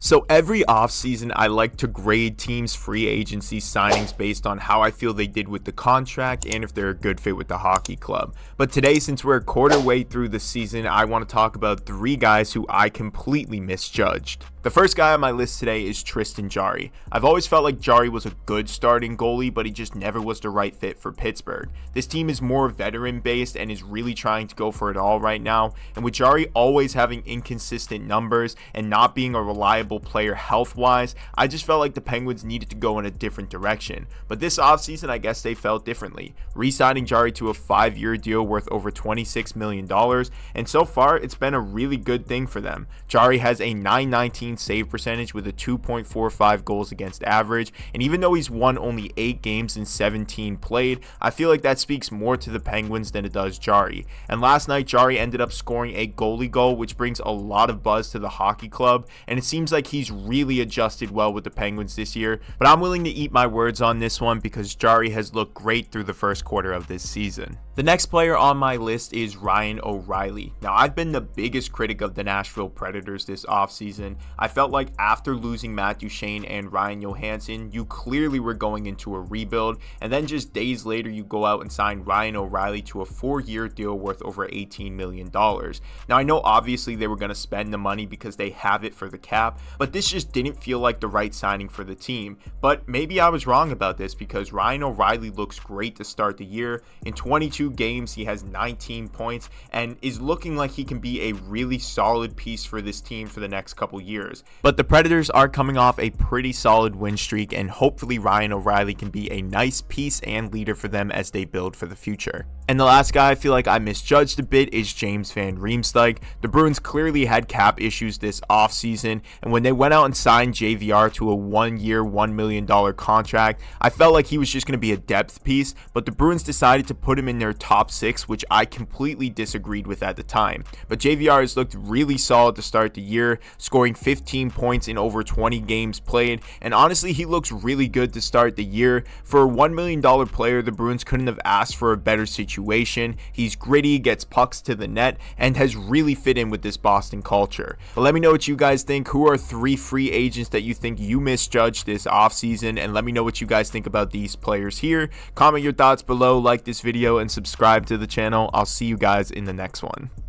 So every offseason, I like to grade teams' free agency signings based on how I feel they did with the contract and if they're a good fit with the hockey club. But today, since we're a quarter way through the season, I want to talk about 3 guys who I completely misjudged. The first guy on my list today is Tristan Jarry. I've always felt like Jarry was a good starting goalie, but he just never was the right fit for Pittsburgh. This team is more veteran-based and is really trying to go for it all right now, and with Jarry always having inconsistent numbers and not being a reliable player health-wise, I just felt like the Penguins needed to go in a different direction. But this offseason, I guess they felt differently, re-signing Jarry to a 5-year deal worth over $26 million, and so far, it's been a really good thing for them. Jarry has a .919 save percentage with a 2.45 goals against average, and even though he's won only 8 games in 17 played, I feel like that speaks more to the Penguins than it does Jarry. And last night, Jarry ended up scoring a goalie goal, which brings a lot of buzz to the hockey club, and it seems like he's really adjusted well with the Penguins this year, but I'm willing to eat my words on this one because Jarry has looked great through the first quarter of this season. The next player on my list is Ryan O'Reilly. Now, I've been the biggest critic of the Nashville Predators this offseason. I felt like after losing Matt Duchene and Ryan Johansson, you clearly were going into a rebuild, and then just days later, you go out and sign Ryan O'Reilly to a 4-year deal worth over $18 million. Now, I know obviously they were going to spend the money because they have it for the cap, but this just didn't feel like the right signing for the team. But maybe I was wrong about this because Ryan O'Reilly looks great to start the year. In 22 games, he has 19 points and is looking like he can be a really solid piece for this team for the next couple years. But the Predators are coming off a pretty solid win streak, and hopefully Ryan O'Reilly can be a nice piece and leader for them as they build for the future. And the last guy I feel like I misjudged a bit is James Van Riemsdyk. The Bruins clearly had cap issues this offseason, and when they went out and signed JVR to a 1-year, $1 million contract, I felt like he was just going to be a depth piece, but the Bruins decided to put him in their top 6, which I completely disagreed with at the time. But JVR has looked really solid to start the year, scoring 15 points in over 20 games played, and honestly, he looks really good to start the year. For a $1 million player, the Bruins couldn't have asked for a better situation. He's gritty, gets pucks to the net, and has really fit in with this Boston culture. But let me know what you guys think. Who are 3 free agents that you think you misjudged this offseason? And let me know what you guys think about these players here. Comment your thoughts below, like this video, and subscribe to the channel. I'll see you guys in the next one.